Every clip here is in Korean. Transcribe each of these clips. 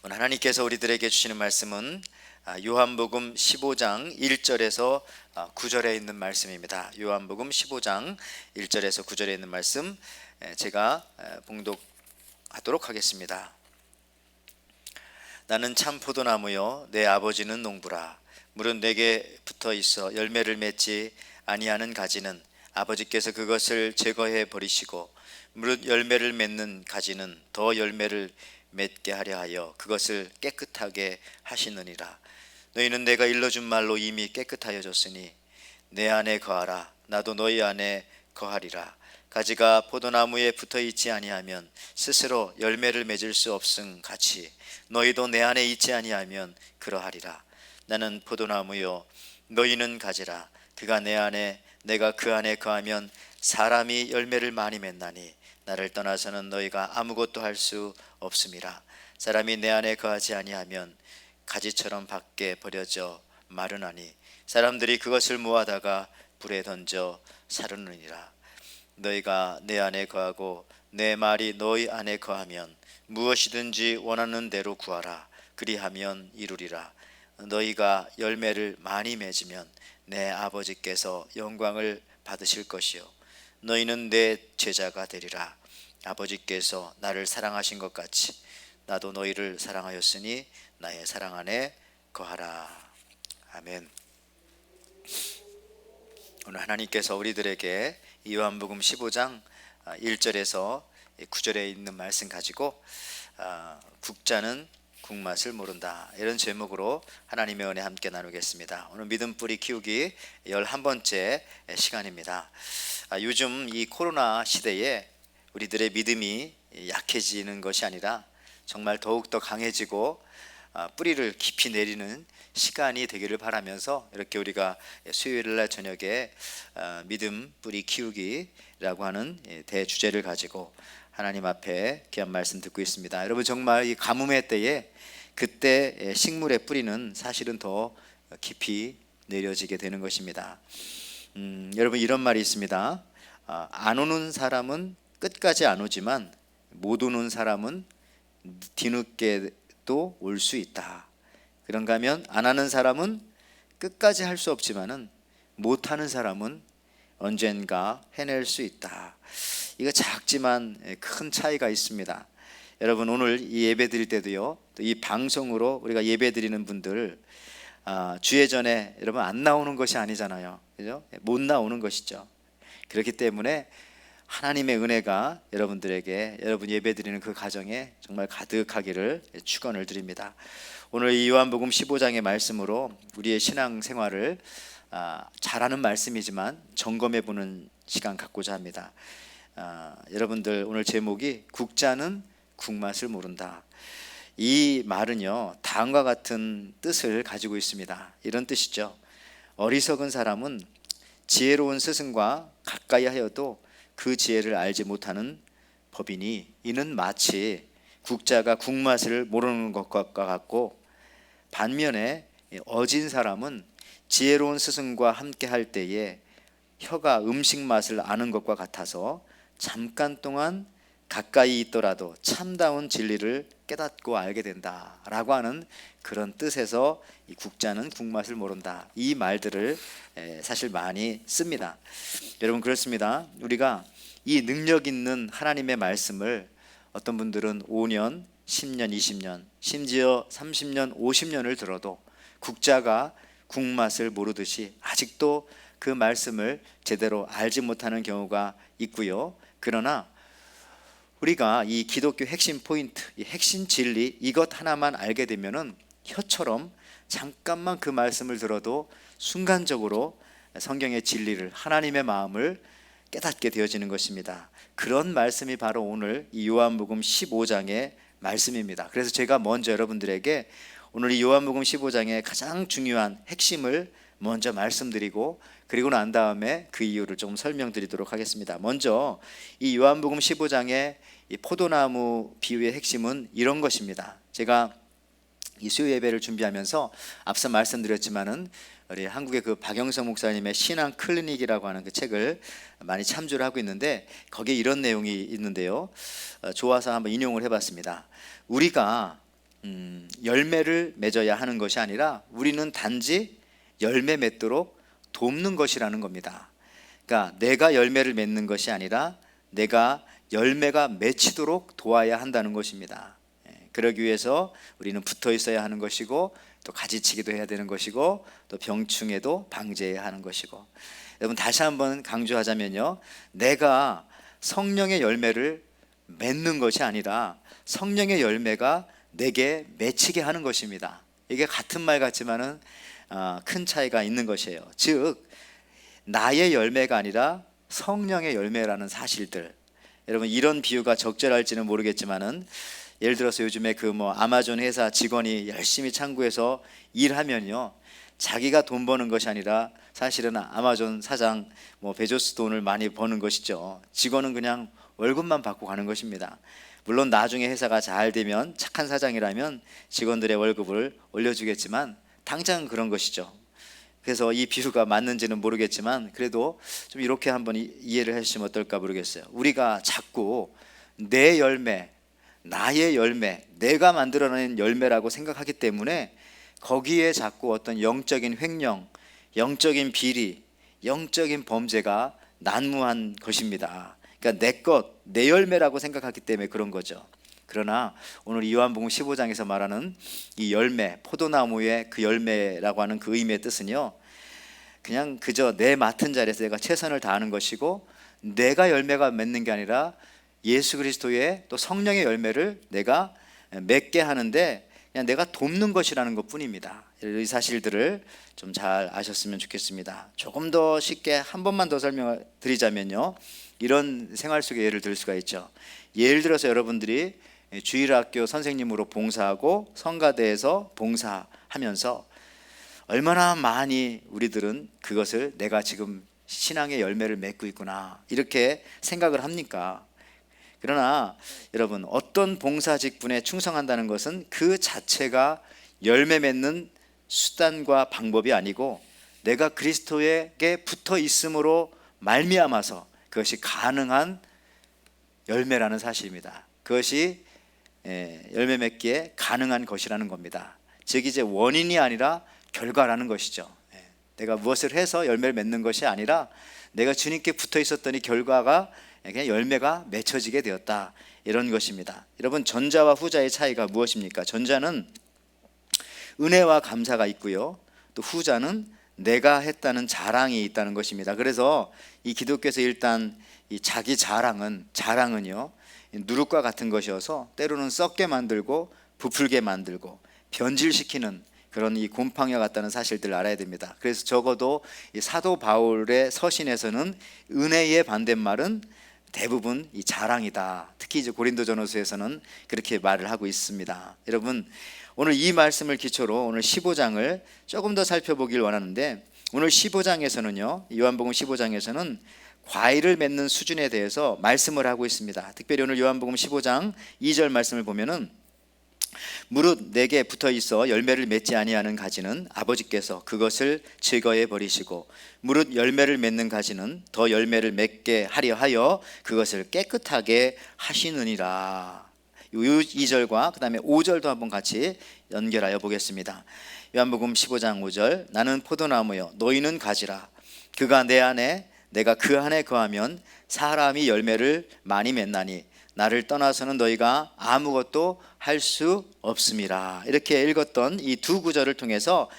오늘 하나님께서 우리들에게 주시는 말씀은 요한복음 15장 1절에서 9절에 있는 말씀입니다. 요한복음 15장 1절에서 9절에 있는 말씀 제가 봉독하도록 하겠습니다. 나는 참 포도나무요 내 아버지는 농부라. 물은 내게 붙어 있어 열매를 맺지 아니하는 가지는 아버지께서 그것을 제거해 버리시고 무릇 열매를 맺는 가지는 더 열매를 맺게 하려 하여 그것을 깨끗하게 하시느니라. 너희는 내가 일러준 말로 이미 깨끗하여졌으니 내 안에 거하라. 나도 너희 안에 거하리라. 가지가 포도나무에 붙어 있지 아니하면 스스로 열매를 맺을 수 없음 같이 너희도 내 안에 있지 아니하면 그러하리라. 나는 포도나무요 너희는 가지라. 그가 내 안에 내가 그 안에 거하면 사람이 열매를 많이 맺나니 나를 떠나서는 너희가 아무것도 할 수 없음이라. 사람이 내 안에 거하지 아니하면 가지처럼 밖에 버려져 마르나니 사람들이 그것을 모아다가 불에 던져 사르느니라. 너희가 내 안에 거하고 내 말이 너희 안에 거하면 무엇이든지 원하는 대로 구하라. 그리하면 이루리라. 너희가 열매를 많이 맺으면 내 아버지께서 영광을 받으실 것이요 너희는 내 제자가 되리라. 아버지께서 나를 사랑하신 것 같이 나도 너희를 사랑하였으니 나의 사랑 안에 거하라. 아멘. 오늘 하나님께서 우리들에게 요한복음 15장 1절에서 9절에 있는 말씀 가지고 국자는 국맛을 모른다, 이런 제목으로 하나님의 은혜 함께 나누겠습니다. 오늘 믿음 뿌리 키우기 11번째 시간입니다. 요즘 이 코로나 시대에 우리들의 믿음이 약해지는 것이 아니라 정말 더욱더 강해지고 뿌리를 깊이 내리는 시간이 되기를 바라면서 이렇게 우리가 수요일날 저녁에 믿음 뿌리 키우기라고 하는 대주제를 가지고 하나님 앞에 귀한 말씀 듣고 있습니다. 여러분, 정말 이 가뭄의 때에 그때 식물의 뿌리는 사실은 더 깊이 내려지게 되는 것입니다. 여러분, 이런 말이 있습니다. 안 오는 사람은 끝까지 안 오지만 못 오는 사람은 뒤늦게도 올 수 있다. 그런가 하면 안 하는 사람은 끝까지 할 수 없지만은 못하는 사람은 언젠가 해낼 수 있다. 이거 작지만 큰 차이가 있습니다. 여러분, 오늘 이 예배 드릴 때도요, 또 이 방송으로 우리가 예배 드리는 분들 주예 전에 여러분 안 나오는 것이 아니잖아요. 그죠? 못 나오는 것이죠. 그렇기 때문에 하나님의 은혜가 여러분들에게 여러분 예배 드리는 그 가정에 정말 가득하기를 축원을 드립니다. 오늘 이 요한복음 15장의 말씀으로 우리의 신앙생활을 잘하는 말씀이지만 점검해 보는 시간 갖고자 합니다. 여러분들, 오늘 제목이 국자는 국맛을 모른다. 이 말은요, 다음과 같은 뜻을 가지고 있습니다. 이런 뜻이죠. 어리석은 사람은 지혜로운 스승과 가까이 하여도 그 지혜를 알지 못하는 법이니 이는 마치 국자가 국맛을 모르는 것과 같고, 반면에 어진 사람은 지혜로운 스승과 함께 할 때에 혀가 음식 맛을 아는 것과 같아서 잠깐 동안 가까이 있더라도 참다운 진리를 깨닫고 알게 된다라고 하는 그런 뜻에서 이 국자는 국맛을 모른다, 이 말들을 사실 많이 씁니다. 여러분, 그렇습니다. 우리가 이 능력 있는 하나님의 말씀을 어떤 분들은 5년, 10년, 20년, 심지어 30년, 50년을 들어도 국자가 국맛을 모르듯이 아직도 그 말씀을 제대로 알지 못하는 경우가 있고요. 그러나 우리가 이 기독교 핵심 포인트, 이 핵심 진리, 이것 하나만 알게 되면은 혀처럼 잠깐만 그 말씀을 들어도 순간적으로 성경의 진리를, 하나님의 마음을 깨닫게 되어지는 것입니다. 그런 말씀이 바로 오늘 이 요한복음 15장의 말씀입니다. 그래서 제가 먼저 여러분들에게 오늘 이 요한복음 15장의 가장 중요한 핵심을 먼저 말씀드리고, 그리고 난 다음에 그 이유를 좀 설명드리도록 하겠습니다. 먼저 이 요한복음 15장의 이 포도나무 비유의 핵심은 이런 것입니다. 제가 이 수요 예배를 준비하면서 앞서 말씀드렸지만은 우리 한국의 그 박영성 목사님의 신앙 클리닉이라고 하는 그 책을 많이 참조를 하고 있는데, 거기에 이런 내용이 있는데요, 좋아서 한번 인용을 해봤습니다. 우리가 열매를 맺어야 하는 것이 아니라 우리는 단지 열매 맺도록 돕는 것이라는 겁니다. 그러니까 내가 열매를 맺는 것이 아니라 내가 열매가 맺히도록 도와야 한다는 것입니다. 그러기 위해서 우리는 붙어 있어야 하는 것이고, 또 가지치기도 해야 되는 것이고, 또 병충해도 방제해야 하는 것이고. 여러분, 다시 한번 강조하자면요, 내가 성령의 열매를 맺는 것이 아니라 성령의 열매가 내게 맺히게 하는 것입니다. 이게 같은 말 같지만은 큰 차이가 있는 것이에요. 즉, 나의 열매가 아니라 성령의 열매라는 사실들. 여러분, 이런 비유가 적절할지는 모르겠지만은, 예를 들어서 요즘에 아마존 회사 직원이 열심히 창구에서 일하면요, 자기가 돈 버는 것이 아니라 사실은 아마존 사장 베조스 돈을 많이 버는 것이죠. 직원은 그냥 월급만 받고 가는 것입니다. 물론 나중에 회사가 잘 되면, 착한 사장이라면 직원들의 월급을 올려주겠지만 당장은 그런 것이죠. 그래서 이 비유가 맞는지는 모르겠지만, 그래도 좀 이렇게 한번 이해를 해주시면 어떨까 모르겠어요. 우리가 자꾸 내 열매, 나의 열매, 내가 만들어낸 열매라고 생각하기 때문에 거기에 자꾸 어떤 영적인 횡령, 영적인 비리, 영적인 범죄가 난무한 것입니다. 그러니까 내 것, 내 열매라고 생각하기 때문에 그런 거죠. 그러나 오늘 요한복음 15장에서 말하는 이 열매, 포도나무의 그 열매라고 하는 그 의미의 뜻은요, 그냥 그저 내 맡은 자리에서 내가 최선을 다하는 것이고, 내가 열매가 맺는 게 아니라 예수 그리스도의 또 성령의 열매를 내가 맺게 하는데, 그냥 내가 돕는 것이라는 것 뿐입니다. 이 사실들을 좀 잘 아셨으면 좋겠습니다. 조금 더 쉽게 한 번만 더 설명을 드리자면요, 이런 생활 속의 예를 들 수가 있죠. 예를 들어서 여러분들이 주일학교 선생님으로 봉사하고 성가대에서 봉사하면서 얼마나 많이 우리들은 그것을 내가 지금 신앙의 열매를 맺고 있구나, 이렇게 생각을 합니까? 그러나 여러분, 어떤 봉사 직분에 충성한다는 것은 그 자체가 열매 맺는 수단과 방법이 아니고, 내가 그리스도에게 붙어 있음으로 말미암아서 그것이 가능한 열매라는 사실입니다. 그것이 열매 맺기에 가능한 것이라는 겁니다. 즉, 이제 원인이 아니라 결과라는 것이죠. 내가 무엇을 해서 열매를 맺는 것이 아니라 내가 주님께 붙어 있었더니 결과가 그냥 열매가 맺혀지게 되었다, 이런 것입니다. 여러분, 전자와 후자의 차이가 무엇입니까? 전자는 은혜와 감사가 있고요, 또 후자는 내가 했다는 자랑이 있다는 것입니다. 그래서 이 기독교에서 일단 이 자기 자랑은요, 누룩과 같은 것이어서 때로는 썩게 만들고 부풀게 만들고 변질시키는 그런 이 곰팡이와 같다는 사실들을 알아야 됩니다. 그래서 적어도 이 사도 바울의 서신에서는 은혜의 반대말은 대부분 이 자랑이다. 특히 이제 고린도전후서에서는 그렇게 말을 하고 있습니다. 여러분, 오늘 이 말씀을 기초로 오늘 15장을 조금 더 살펴보길 원하는데, 오늘 15장에서는요, 요한복음 15장에서는 과일을 맺는 수준에 대해서 말씀을 하고 있습니다. 특별히 오늘 요한복음 15장 2절 말씀을 보면은, 무릇 내게 붙어 있어 열매를 맺지 아니하는 가지는 아버지께서 그것을 제거해 버리시고, 무릇 열매를 맺는 가지는 더 열매를 맺게 하려 하여 그것을 깨끗하게 하시느니라. 이 2절과 그 다음에 5절도 한번 같이 연결하여 보겠습니다. 요한복음 15장 5절, 나는 포도나무여 너희는 가지라. 그가 내 안에 내가 그 안에 거하면 사람이 열매를 많이 맺나니 나를 떠나서는 너희가 아무것도 할 수 없음이라. 이렇게 읽었던 이 두 구절을 통해서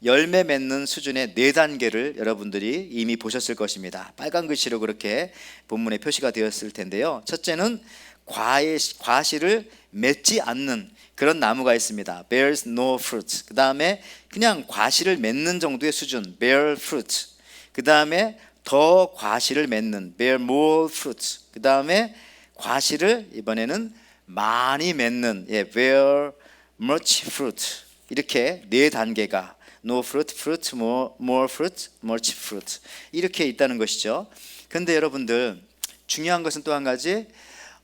열매 맺는 수준의 4단계를 여러분들이 이미 보셨을 것입니다. 빨간 글씨로 그렇게 본문에 표시가 되었을 텐데요, 첫째는 과실을 맺지 않는 그런 나무가 있습니다. bears no fruit. 그 다음에 그냥 과실을 맺는 정도의 수준, bear fruit. 그 다음에 더 과실을 맺는, bear more fruit. 그 다음에 과실을 이번에는 많이 맺는, bear much fruit. 이렇게 4단계가 no fruit, fruit, more fruit, much fruit, 이렇게 있다는 것이죠. 그런데 여러분들, 중요한 것은 또 한 가지,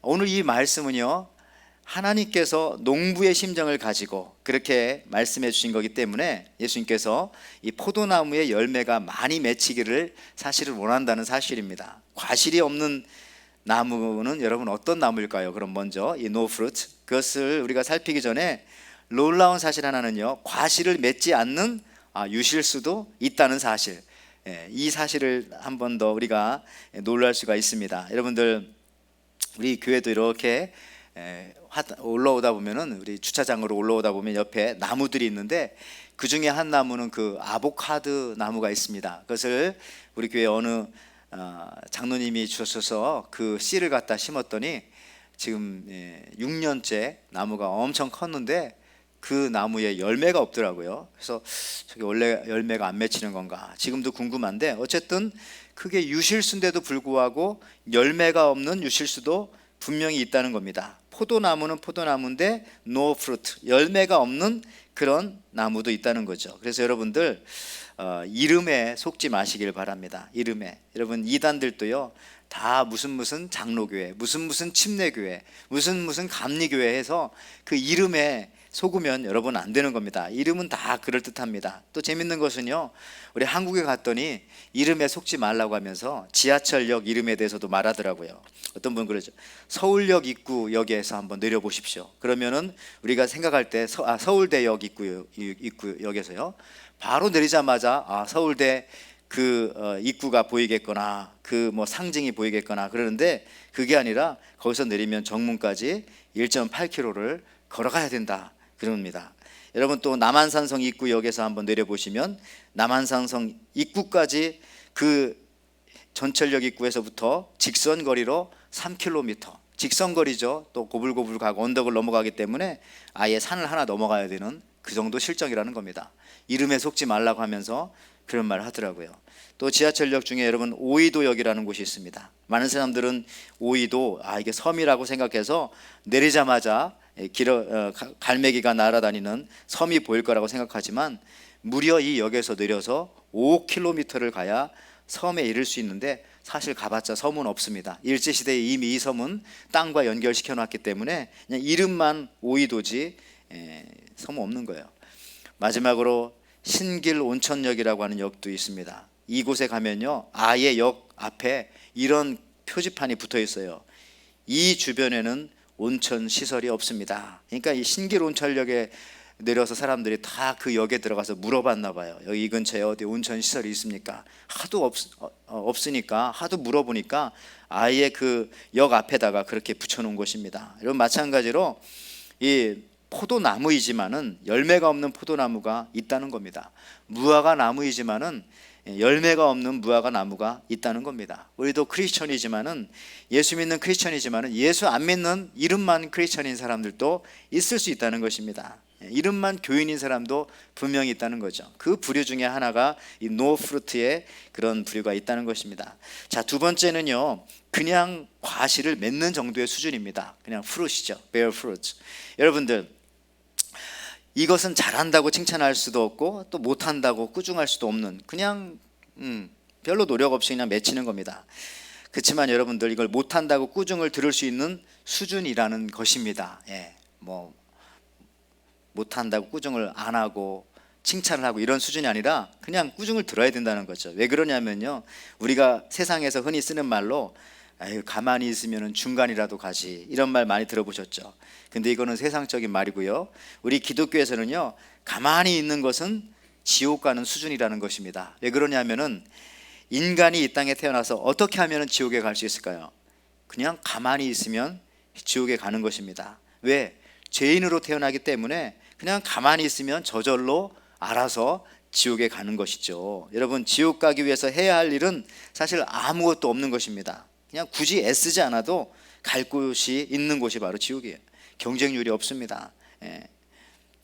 오늘 이 말씀은요, 하나님께서 농부의 심정을 가지고 그렇게 말씀해 주신 거기 때문에 예수님께서 이 포도나무의 열매가 많이 맺히기를 사실은 원한다는 사실입니다. 과실이 없는 나무는 여러분 어떤 나무일까요? 그럼 먼저 이 no fruit, 그것을 우리가 살피기 전에 놀라운 사실 하나는요, 과실을 맺지 않는 유실수도 있다는 사실. 이 사실을 한 번 더 우리가 놀랄 수가 있습니다. 여러분들, 우리 교회도 이렇게 올라오다 보면은, 우리 주차장으로 올라오다 보면 옆에 나무들이 있는데, 그 중에 한 나무는 그 아보카도 나무가 있습니다. 그것을 우리 교회 어느 장로님이 주셔서 그 씨를 갖다 심었더니 지금 6년째 나무가 엄청 컸는데 그 나무에 열매가 없더라고요. 그래서 저게 원래 열매가 안 맺히는 건가 지금도 궁금한데, 어쨌든 그게 유실수인데도 불구하고 열매가 없는 유실수도 분명히 있다는 겁니다. 포도나무는 포도나무인데 no fruit, 열매가 없는 그런 나무도 있다는 거죠. 그래서 여러분들 이름에 속지 마시길 바랍니다. 이름에. 여러분, 이단들도요 다 무슨 장로교회, 무슨 침례교회, 무슨 감리교회 해서 그 이름에 속으면 여러분 안 되는 겁니다. 이름은 다 그럴듯합니다. 또 재밌는 것은요, 우리 한국에 갔더니 이름에 속지 말라고 하면서 지하철역 이름에 대해서도 말하더라고요. 어떤 분은 그러죠. 서울역 입구역에서 한번 내려보십시오. 그러면은 우리가 생각할 때 서울대역 입구역에서요 바로 내리자마자 서울대 그 입구가 보이겠거나 그 뭐 상징이 보이겠거나 그러는데, 그게 아니라 거기서 내리면 정문까지 1.8km를 걸어가야 된다 그럽니다. 여러분, 또 남한산성 입구역에서 한번 내려보시면 남한산성 입구까지 그 전철역 입구에서부터 직선 거리로 3km, 직선 거리죠. 또 고불고불 가고 언덕을 넘어가기 때문에 아예 산을 하나 넘어가야 되는 그 정도 실정이라는 겁니다. 이름에 속지 말라고 하면서 그런 말을 하더라고요. 또 지하철역 중에 여러분 오이도역이라는 곳이 있습니다. 많은 사람들은 오이도 이게 섬이라고 생각해서 내리자마자 갈매기가 날아다니는 섬이 보일 거라고 생각하지만, 무려 이 역에서 내려서 5km를 가야 섬에 이를 수 있는데, 사실 가봤자 섬은 없습니다. 일제시대에 이미 이 섬은 땅과 연결시켜 놨기 때문에 그냥 이름만 오이도지 섬은 없는 거예요. 마지막으로 신길 온천역이라고 하는 역도 있습니다. 이곳에 가면요 아예 역 앞에 이런 표지판이 붙어 있어요. 이 주변에는 온천 시설이 없습니다. 그러니까 이 신길 온천역에 내려서 사람들이 다 그 역에 들어가서 물어봤나 봐요. 여기 이 근처에 어디 온천 시설이 있습니까? 하도 없으니까 하도 물어보니까 아예 그 역 앞에다가 그렇게 붙여놓은 것입니다. 여러분, 마찬가지로 이 포도나무이지만은 열매가 없는 포도나무가 있다는 겁니다. 무화과 나무이지만은 열매가 없는 무화과 나무가 있다는 겁니다. 우리도 크리스천이지만은, 예수 믿는 크리스천이지만은 예수 안 믿는 이름만 크리스천인 사람들도 있을 수 있다는 것입니다. 이름만 교인인 사람도 분명히 있다는 거죠. 그 부류 중에 하나가 이 노 프루트의 그런 부류가 있다는 것입니다. 자, 두 번째는요, 그냥 과실을 맺는 정도의 수준입니다. 그냥 fruit이죠. bear fruit. 여러분들, 이것은 잘한다고 칭찬할 수도 없고 또 못한다고 꾸중할 수도 없는, 그냥 별로 노력 없이 그냥 맺히는 겁니다. 그렇지만 여러분들, 이걸 못한다고 꾸중을 들을 수 있는 수준이라는 것입니다. 뭐 못한다고 꾸중을 안 하고 칭찬을 하고 이런 수준이 아니라 그냥 꾸중을 들어야 된다는 거죠. 왜 그러냐면요, 우리가 세상에서 흔히 쓰는 말로 가만히 있으면 중간이라도 가지, 이런 말 많이 들어보셨죠. 근데 이거는 세상적인 말이고요, 우리 기독교에서는요 가만히 있는 것은 지옥 가는 수준이라는 것입니다. 왜 그러냐면은, 인간이 이 땅에 태어나서 어떻게 하면 지옥에 갈 수 있을까요? 그냥 가만히 있으면 지옥에 가는 것입니다. 왜? 죄인으로 태어나기 때문에 그냥 가만히 있으면 저절로 알아서 지옥에 가는 것이죠. 여러분, 지옥 가기 위해서 해야 할 일은 사실 아무것도 없는 것입니다. 그냥 굳이 애쓰지 않아도 갈 곳이 있는 곳이 바로 지옥이에요. 경쟁률이 없습니다.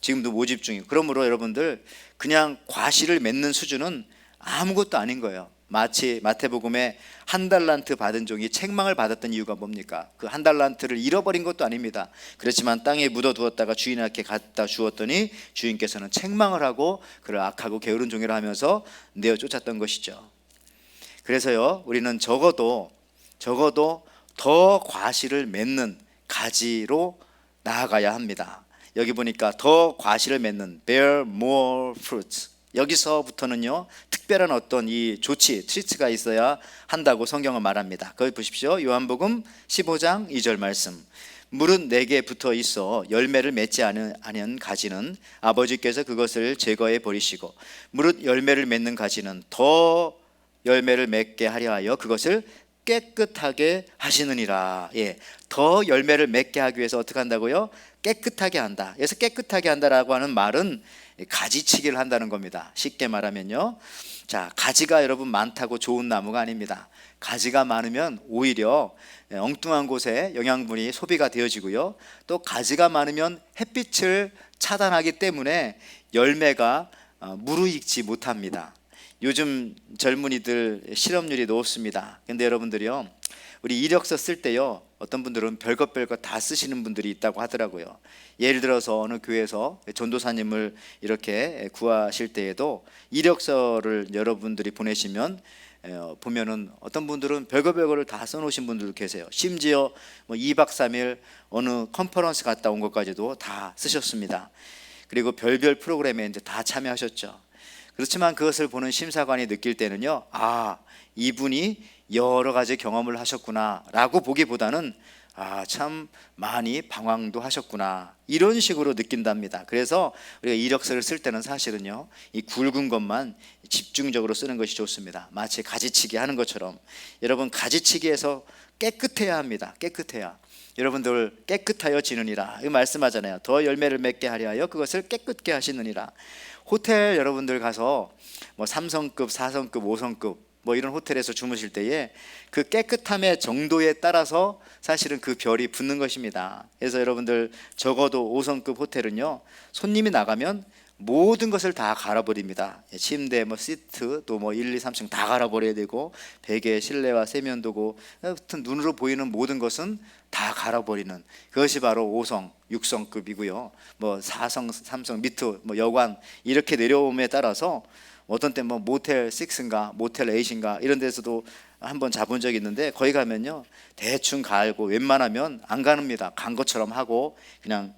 지금도 모집 중이고. 그러므로 여러분들, 그냥 과실을 맺는 수준은 아무것도 아닌 거예요. 마치 마태복음에 한 달란트 받은 종이 책망을 받았던 이유가 뭡니까? 그 한 달란트를 잃어버린 것도 아닙니다. 그렇지만 땅에 묻어두었다가 주인에게 갖다 주었더니 주인께서는 책망을 하고 그를 악하고 게으른 종이라 하면서 내어 쫓았던 것이죠. 그래서요, 우리는 적어도 더 과실을 맺는 가지로 나아가야 합니다. 여기 보니까 더 과실을 맺는 bear more fruits, 여기서부터는요 특별한 어떤 이 조치, 트리트가 있어야 한다고 성경은 말합니다. 거기 보십시오. 요한복음 15장 2절 말씀. 물은 내게 붙어 있어 열매를 맺지 않은 가지는 아버지께서 그것을 제거해 버리시고 무릇 열매를 맺는 가지는 더 열매를 맺게 하려 하여 그것을 깨끗하게 하시느니라. 예, 더 열매를 맺게 하기 위해서 어떻게 한다고요? 깨끗하게 한다. 그래서 깨끗하게 한다라고 하는 말은 가지치기를 한다는 겁니다. 쉽게 말하면요, 자, 가지가 여러분 많다고 좋은 나무가 아닙니다. 가지가 많으면 오히려 엉뚱한 곳에 영양분이 소비가 되어지고요, 또 가지가 많으면 햇빛을 차단하기 때문에 열매가 무르익지 못합니다. 요즘 젊은이들 실업률이 높습니다. 근데 여러분들이요, 우리 이력서 쓸 때요, 어떤 분들은 별것 다 쓰시는 분들이 있다고 하더라고요. 예를 들어서 어느 교회에서 전도사님을 이렇게 구하실 때에도 이력서를 여러분들이 보내시면 보면은 어떤 분들은 별거를 다 써놓으신 분들도 계세요. 심지어 뭐 2박 3일 어느 컨퍼런스 갔다 온 것까지도 다 쓰셨습니다. 그리고 별별 프로그램에 이제 다 참여하셨죠. 그렇지만 그것을 보는 심사관이 느낄 때는요, 아, 이분이 여러 가지 경험을 하셨구나 라고 보기보다는 참 많이 방황도 하셨구나, 이런 식으로 느낀답니다. 그래서 우리가 이력서를 쓸 때는 사실은요, 이 굵은 것만 집중적으로 쓰는 것이 좋습니다. 마치 가지치기 하는 것처럼. 여러분, 가지치기에서 깨끗해야 합니다. 깨끗해야. 여러분들 깨끗하여 지느니라, 이 말씀하잖아요. 더 열매를 맺게 하려 하여 그것을 깨끗게 하시느니라. 호텔 여러분들 가서 뭐 3성급, 4성급, 5성급 뭐 이런 호텔에서 주무실 때에 그 깨끗함의 정도에 따라서 사실은 그 별이 붙는 것입니다. 그래서 여러분들 적어도 5성급 호텔은요, 손님이 나가면 모든 것을 다 갈아버립니다. 침대, 뭐 시트, 또 뭐 1, 2, 3층 다 갈아버려야 되고, 베개, 실내화, 세면도구, 하여튼 눈으로 보이는 모든 것은 다 갈아버리는, 그것이 바로 5성, 6성급이고요. 뭐 4성, 3성, 밑으로 뭐 여관 이렇게 내려옴에 따라서 어떤 때 뭐 모텔 6인가 모텔 8인가 이런 데서도 한번 잡은 적이 있는데, 거기 가면요, 대충 갈고 웬만하면 안 가릅니다. 간 것처럼 하고 그냥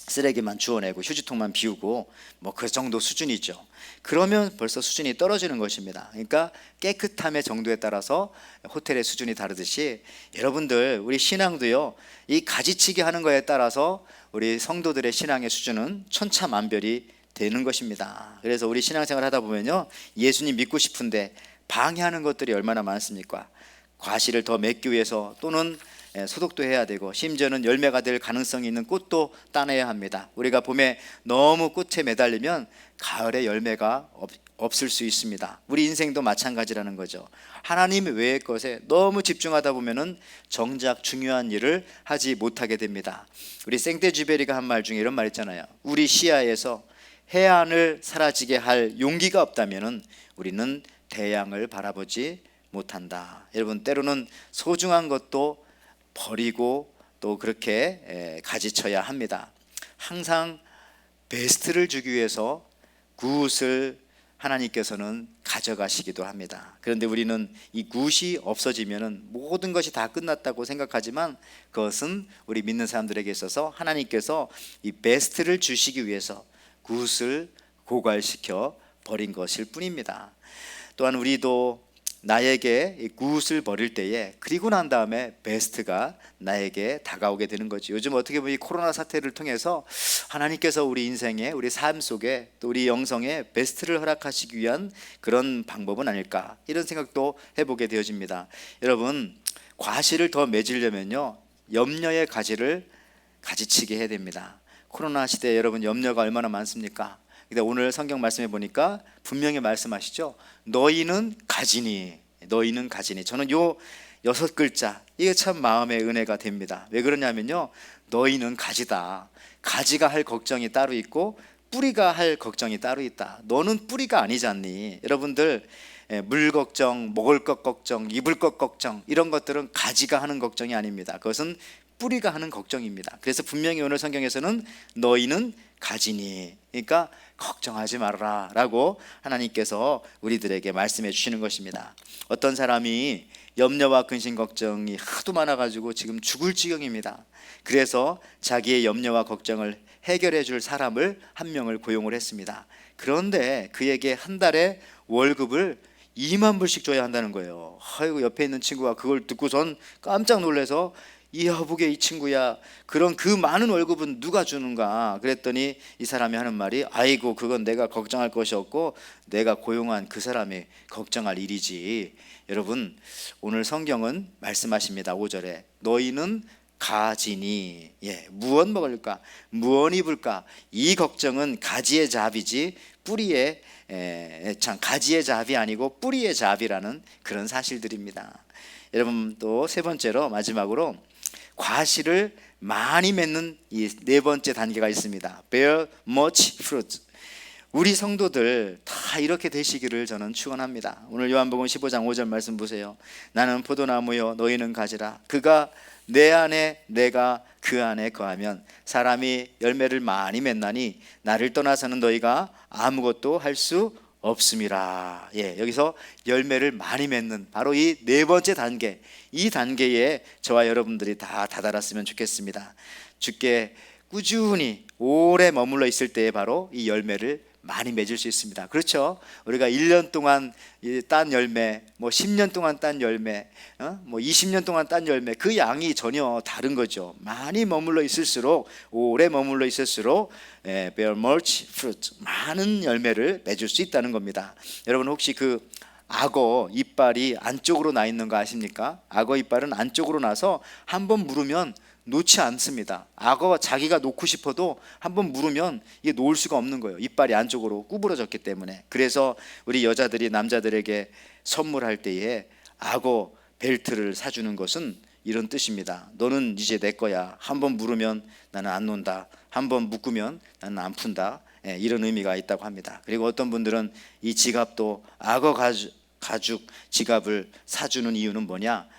쓰레기만 주워내고 휴지통만 비우고 뭐 그 정도 수준이죠. 그러면 벌써 수준이 떨어지는 것입니다. 그러니까 깨끗함의 정도에 따라서 호텔의 수준이 다르듯이 여러분들 우리 신앙도요, 이 가지치기 하는 거에 따라서 우리 성도들의 신앙의 수준은 천차만별이 되는 것입니다. 그래서 우리 신앙생활 하다 보면요, 예수님 믿고 싶은데 방해하는 것들이 얼마나 많습니까? 과실을 더 맺기 위해서 또는 소독도 해야 되고, 심지어는 열매가 될 가능성이 있는 꽃도 따내야 합니다. 우리가 봄에 너무 꽃에 매달리면 가을에 열매가 없을 수 있습니다. 우리 인생도 마찬가지라는 거죠. 하나님 외의 것에 너무 집중하다 보면은 정작 중요한 일을 하지 못하게 됩니다. 우리 생떼쥐베리가 한 말 중에 이런 말 있잖아요. 우리 시야에서 해안을 사라지게 할 용기가 없다면은 우리는 대양을 바라보지 못한다. 여러분, 때로는 소중한 것도 버리고 또 그렇게 가지쳐야 합니다. 항상 베스트를 주기 위해서 굿을 하나님께서는 가져가시기도 합니다. 그런데 우리는 이 굿이 없어지면 모든 것이 다 끝났다고 생각하지만, 그것은 우리 믿는 사람들에게 있어서 하나님께서 이 베스트를 주시기 위해서 굿을 고갈시켜 버린 것일 뿐입니다. 또한 우리도 나에게 굿을 버릴 때에, 그리고 난 다음에 베스트가 나에게 다가오게 되는 거죠. 요즘 어떻게 보면 이 코로나 사태를 통해서 하나님께서 우리 인생에, 우리 삶 속에, 또 우리 영성에 베스트를 허락하시기 위한 그런 방법은 아닐까, 이런 생각도 해보게 되어집니다. 여러분, 과실을 더 맺으려면요, 염려의 가지를 가지치게 해야 됩니다. 코로나 시대에 여러분 염려가 얼마나 많습니까? 근데 오늘 성경 말씀해 보니까 분명히 말씀하시죠. 너희는 가지니, 너희는 가지니. 저는 요 6글자, 이게 참 마음의 은혜가 됩니다. 왜 그러냐면요, 너희는 가지다. 가지가 할 걱정이 따로 있고 뿌리가 할 걱정이 따로 있다. 너는 뿌리가 아니지 않니? 여러분들, 물 걱정, 먹을 것 걱정, 입을 것 걱정, 이런 것들은 가지가 하는 걱정이 아닙니다. 그것은 뿌리가 하는 걱정입니다. 그래서 분명히 오늘 성경에서는 너희는 가지니, 그러니까 걱정하지 말아라 라고 하나님께서 우리들에게 말씀해 주시는 것입니다. 어떤 사람이 염려와 근심 걱정이 하도 많아가지고 지금 죽을 지경입니다. 그래서 자기의 염려와 걱정을 해결해 줄 사람을 한 명을 고용을 했습니다. 그런데 그에게 한 달에 월급을 2만 불씩 줘야 한다는 거예요. 아이고, 옆에 있는 친구가 그걸 듣고선 깜짝 놀라서 이 여복의 이 친구야, 그런 그 많은 월급은 누가 주는가? 그랬더니 이 사람이 하는 말이, 아이고 그건 내가 걱정할 것이 없고 내가 고용한 그 사람이 걱정할 일이지. 여러분, 오늘 성경은 말씀하십니다. 5절에 너희는 가지니, 무엇 먹을까, 무엇 입을까, 이 걱정은 가지의 잡이지 뿌리의 가지의 잡이 아니고 뿌리의 잡이라는 그런 사실들입니다. 여러분, 또 세 번째로 마지막으로 과실을 많이 맺는 이 네 번째 단계가 있습니다. Bear much fruit. 우리 성도들 다 이렇게 되시기를 저는 축원합니다. 오늘 요한복음 15장 5절 말씀 보세요. 나는 포도나무요 너희는 가지라. 그가 내 안에 내가 그 안에 거하면 사람이 열매를 많이 맺나니 나를 떠나서는 너희가 아무것도 할 수 없음이라. 여기서 열매를 많이 맺는 바로 이 네 번째 단계, 이 단계에 저와 여러분들이 다 다다랐으면 좋겠습니다. 주께 꾸준히 오래 머물러 있을 때에 바로 이 열매를 많이 맺을 수 있습니다. 그렇죠? 우리가 1년 동안 딴 열매, 10년 동안 딴 열매, 20년 동안 딴 열매, 그 양이 전혀 다른 거죠. 많이 머물러 있을수록, 오래 머물러 있을수록 bear much fruit, 많은 열매를 맺을 수 있다는 겁니다. 여러분, 혹시 그 악어 이빨이 안쪽으로 나 있는 거 아십니까? 악어 이빨은 안쪽으로 나서 한번 물으면 놓지 않습니다. 악어가 자기가 놓고 싶어도 한번 물으면 이게 놓을 수가 없는 거예요. 이빨이 안쪽으로 구부러졌기 때문에. 그래서 우리 여자들이 남자들에게 선물할 때에 악어 벨트를 사주는 것은 이런 뜻입니다. 너는 이제 내 거야. 한번 물으면 나는 안 논다. 한번 묶으면 나는 안 푼다. 이런 의미가 있다고 합니다. 그리고 어떤 분들은 이 지갑도 악어 가죽 지갑을 사주는 이유는 뭐냐?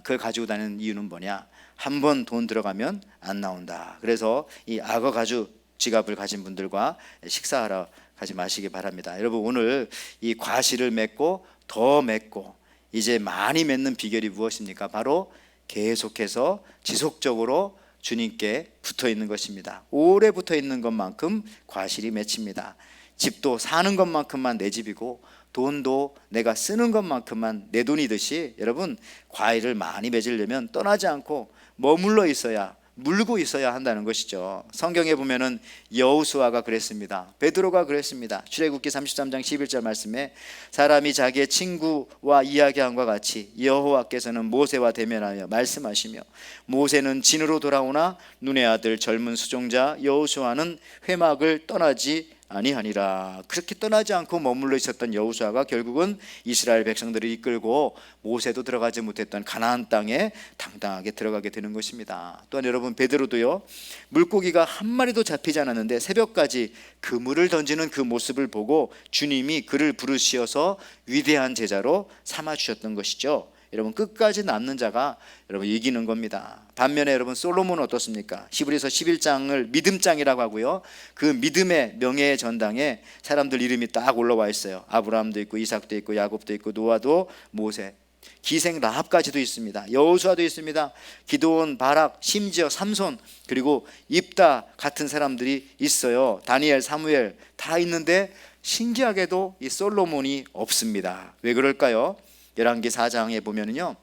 그걸 가지고 다니는 이유는 뭐냐? 한 번 돈 들어가면 안 나온다. 그래서 이 악어 가죽 지갑을 가진 분들과 식사하러 가지 마시기 바랍니다. 여러분, 오늘 이 과실을 맺고 더 맺고 이제 많이 맺는 비결이 무엇입니까? 바로 계속해서 지속적으로 주님께 붙어 있는 것입니다. 오래 붙어 있는 것만큼 과실이 맺힙니다. 집도 사는 것만큼만 내 집이고 돈도 내가 쓰는 것만큼만 내 돈이듯이, 여러분, 과일을 많이 맺으려면 떠나지 않고 머물러 있어야, 물고 있어야 한다는 것이죠. 성경에 보면은 여호수아가 그랬습니다. 베드로가 그랬습니다. 출애굽기 33장 11절 말씀에 사람이 자기의 친구와 이야기함과 같이 여호와께서는 모세와 대면하여 말씀하시며 모세는 진으로 돌아오나 눈의 아들 젊은 수종자 여호수아는 회막을 떠나지 아니하니라. 그렇게 떠나지 않고 머물러 있었던 여호수아가 결국은 이스라엘 백성들을 이끌고 모세도 들어가지 못했던 가나안 땅에 당당하게 들어가게 되는 것입니다. 또한 여러분, 베드로도요, 물고기가 한 마리도 잡히지 않았는데 새벽까지 그물을 던지는 그 모습을 보고 주님이 그를 부르시어서 위대한 제자로 삼아 주셨던 것이죠. 여러분, 끝까지 남는 자가 여러분 이기는 겁니다. 반면에 여러분, 솔로몬은 어떻습니까? 히브리서 11장을 믿음장이라고 하고요, 그 믿음의 명예의 전당에 사람들 이름이 딱 올라와 있어요. 아브라함도 있고 이삭도 있고 야곱도 있고 노아도, 모세, 기생 라합까지도 있습니다. 여호수아도 있습니다. 기드온, 바락, 심지어 삼손, 그리고 입다 같은 사람들이 있어요. 다니엘, 사무엘 다 있는데 신기하게도 이 솔로몬이 없습니다. 왜 그럴까요? 열왕기 4장에 보면은요,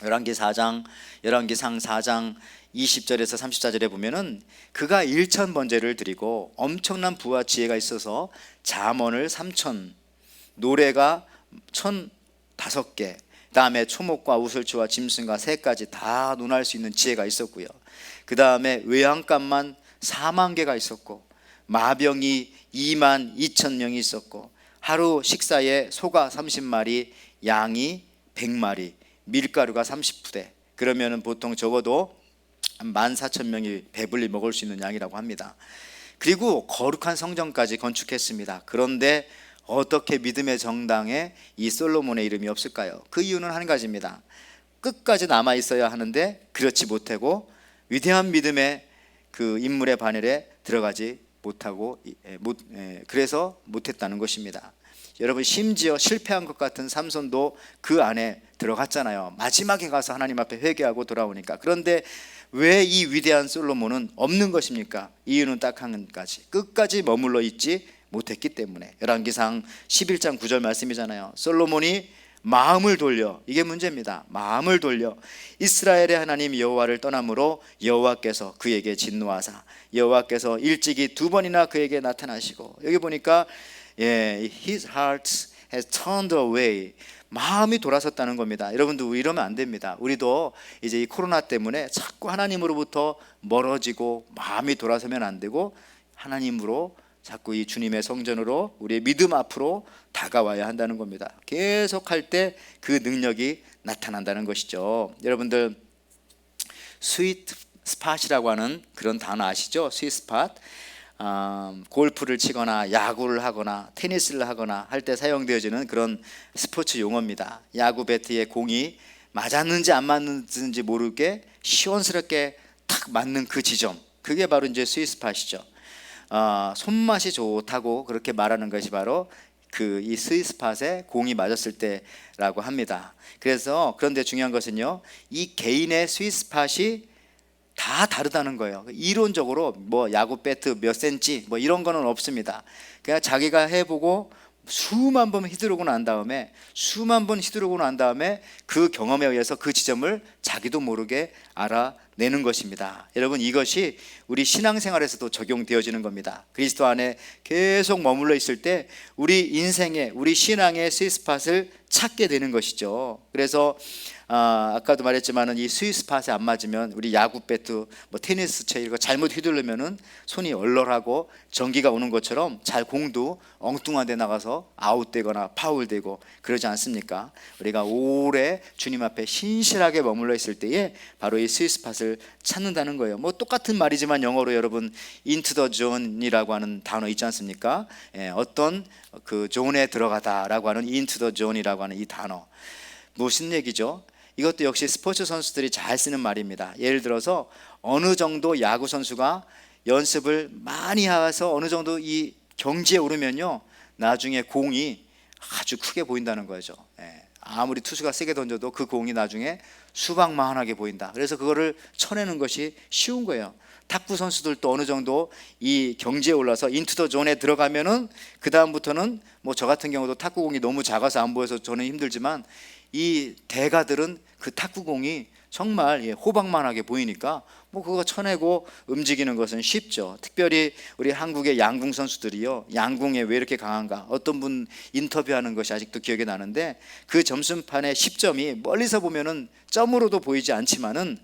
열왕기상 4장 20절에서 34절에 보면은 그가 1천 번제를 드리고 엄청난 부와 지혜가 있어서 잠언을 3천, 노래가 1,005개, 그다음에 초목과 우슬초와 짐승과 새까지 다 논할 수 있는 지혜가 있었고요. 그다음에 외양간만 4만 개가 있었고 마병이 2만 2천 명이 있었고 하루 식사에 소가 30마리, 양이 100마리, 밀가루가 30푸대. 그러면은 보통 적어도 14,000명이 배불리 먹을 수 있는 양이라고 합니다. 그리고 거룩한 성전까지 건축했습니다. 그런데 어떻게 믿음의 정당에 이 솔로몬의 이름이 없을까요? 그 이유는 한 가지입니다. 끝까지 남아 있어야 하는데 그렇지 못하고 위대한 믿음의 그 인물의 반열에 들어가지 못하고 그래서 못했다는 것입니다. 여러분, 심지어 실패한 것 같은 삼손도 그 안에 들어갔잖아요. 마지막에 가서 하나님 앞에 회개하고 돌아오니까. 그런데 왜 이 위대한 솔로몬은 없는 것입니까? 이유는 딱 한 가지, 끝까지 머물러 있지 못했기 때문에. 열왕기상 11장 9절 말씀이잖아요. 솔로몬이 마음을 돌려, 이게 문제입니다. 마음을 돌려 이스라엘의 하나님 여호와를 떠남으로 여호와께서 그에게 진노하사 여호와께서 일찍이 2번이나 그에게 나타나시고, 여기 보니까 his heart has turned away, 마음이 돌아섰다는 겁니다. 여러분도 이러면 안 됩니다. 우리도 이제 이 코로나 때문에 자꾸 하나님으로부터 멀어지고 마음이 돌아서면 안 되고, 하나님으로 자꾸 이 주님의 성전으로 우리의 믿음 앞으로 다가와야 한다는 겁니다. 계속할 때 그 능력이 나타난다는 것이죠. 여러분들 스윗 스팟이라고 하는 그런 단어 아시죠? 스윗 스팟. 골프를 치거나 야구를 하거나 테니스를 하거나 할 때 사용되어지는 그런 스포츠 용어입니다. 야구 배트에 공이 맞았는지 안 맞는지 모르게 시원스럽게 탁 맞는 그 지점, 그게 바로 이제 스윗 스팟이죠. 손맛이 좋다고 그렇게 말하는 것이 바로 그 이 스윗 스팟에 공이 맞았을 때라고 합니다. 그런데 중요한 것은요, 이 개인의 스윗 스팟이 다 다르다는 거예요. 이론적으로 뭐 야구 배트 몇 센치 뭐 이런 거는 없습니다. 그냥 자기가 해보고 수만 번 휘두르고 난 다음에 그 경험에 의해서 그 지점을 자기도 모르게 알아내는 것입니다. 여러분, 이것이 우리 신앙생활에서도 적용되어지는 겁니다. 그리스도 안에 계속 머물러 있을 때 우리 인생의, 우리 신앙의 스윗스팟을 찾게 되는 것이죠. 그래서 아까도 말했지만은 이 스윗스팟에 안 맞으면 우리 야구 배트, 뭐 테니스 채 이거 잘못 휘두르면은 손이 얼얼하고 전기가 오는 것처럼 잘 공도 엉뚱한 데 나가서 아웃되거나 파울되고 그러지 않습니까? 우리가 오래 주님 앞에 신실하게 머물러 있을 때에 바로 이 스윗스팟을 찾는다는 거예요. 뭐 똑같은 말이지만 영어로 여러분 into the zone이라고 하는 단어 있지 않습니까? 어떤 그 존에 들어가다라고 하는 into the zone이라고 하는 이 단어, 무슨 얘기죠? 이것도 역시 스포츠 선수들이 잘 쓰는 말입니다. 예를 들어서 어느 정도 야구 선수가 연습을 많이 해서 어느 정도 이 경지에 오르면요, 나중에 공이 아주 크게 보인다는 거죠. 아무리 투수가 세게 던져도 그 공이 나중에 수박만하게 보인다. 그래서 그거를 쳐내는 것이 쉬운 거예요. 탁구 선수들도 어느 정도 이 경지에 올라서 인투 더 존에 들어가면은 그 다음부터는 뭐 저 같은 경우도 탁구공이 너무 작아서 안 보여서 저는 힘들지만, 이 대가들은 그 탁구공이 정말 호박만하게 보이니까 뭐 그거 쳐내고 움직이는 것은 쉽죠. 특별히 우리 한국의 양궁 선수들이요, 양궁에 왜 이렇게 강한가, 어떤 분 인터뷰하는 것이 아직도 기억이 나는데, 그 점수판의 10점이 멀리서 보면은 점으로도 보이지 않지만은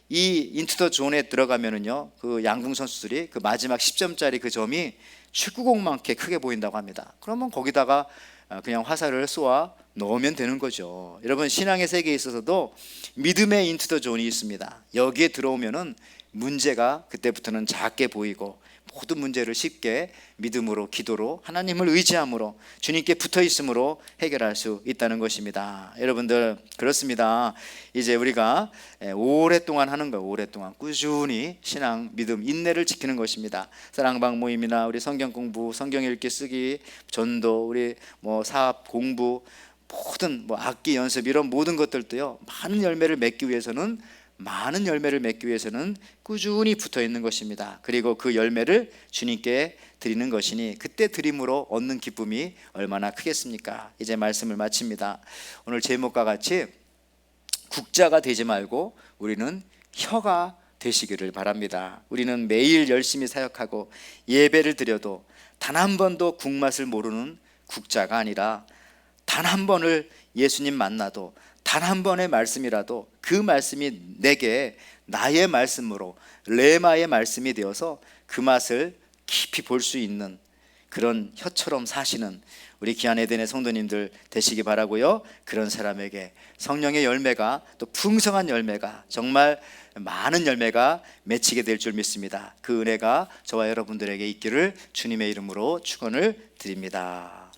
이 인투 더 존에 들어가면은요, 그 양궁 선수들이 그 마지막 10점짜리 그 점이 축구공만큼 크게 보인다고 합니다. 그러면 거기다가 그냥 화살을 쏘아 넣으면 되는 거죠. 여러분, 신앙의 세계에 있어서도 믿음의 인투 더 존이 있습니다. 여기에 들어오면은 문제가 그때부터는 작게 보이고 모든 문제를 쉽게 믿음으로, 기도로, 하나님을 의지함으로, 주님께 붙어 있음으로 해결할 수 있다는 것입니다. 여러분들, 그렇습니다. 이제 우리가 오랫동안 하는 거예요. 오랫동안 꾸준히 신앙, 믿음, 인내를 지키는 것입니다. 사랑방 모임이나 우리 성경 공부, 성경 읽기, 쓰기, 전도, 우리 뭐 사업, 공부, 모든 뭐 악기 연습, 이런 모든 것들도요, 많은 열매를 맺기 위해서는 꾸준히 붙어 있는 것입니다. 그리고 그 열매를 주님께 드리는 것이니 그때 드림으로 얻는 기쁨이 얼마나 크겠습니까? 이제 말씀을 마칩니다. 오늘 제목과 같이 국자가 되지 말고 우리는 혀가 되시기를 바랍니다. 우리는 매일 열심히 사역하고 예배를 드려도 단 한 번도 국맛을 모르는 국자가 아니라, 단 한 번을 예수님 만나도 단 한 번의 말씀이라도 그 말씀이 내게 나의 말씀으로, 레마의 말씀이 되어서 그 맛을 깊이 볼 수 있는 그런 혀처럼 사시는 우리 귀한 에덴의 성도님들 되시기 바라고요. 그런 사람에게 성령의 열매가, 또 풍성한 열매가, 정말 많은 열매가 맺히게 될 줄 믿습니다. 그 은혜가 저와 여러분들에게 있기를 주님의 이름으로 축원을 드립니다.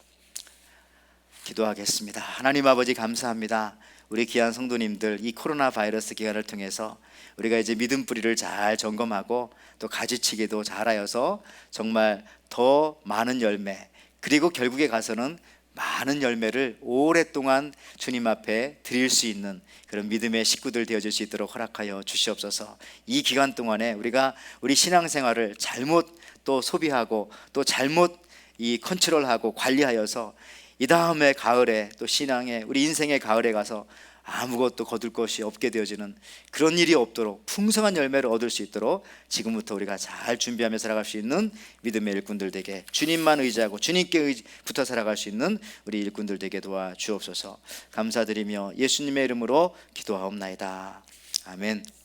기도하겠습니다. 하나님 아버지, 감사합니다. 우리 귀한 성도님들, 이 코로나 바이러스 기간을 통해서 우리가 이제 믿음 뿌리를 잘 점검하고 또 가지치기도 잘하여서 정말 더 많은 열매, 그리고 결국에 가서는 많은 열매를 오랫동안 주님 앞에 드릴 수 있는 그런 믿음의 식구들 되어질 수 있도록 허락하여 주시옵소서. 이 기간 동안에 우리가 우리 신앙생활을 잘못 또 소비하고 또 잘못 이 컨트롤하고 관리하여서 이 다음에 가을에 또 신앙의 우리 인생의 가을에 가서 아무것도 거둘 것이 없게 되어지는 그런 일이 없도록 풍성한 열매를 얻을 수 있도록 지금부터 우리가 잘 준비하며 살아갈 수 있는 믿음의 일꾼들 되게, 주님만 의지하고 주님께 붙어 살아갈 수 있는 우리 일꾼들 되게 도와주옵소서. 감사드리며 예수님의 이름으로 기도하옵나이다. 아멘.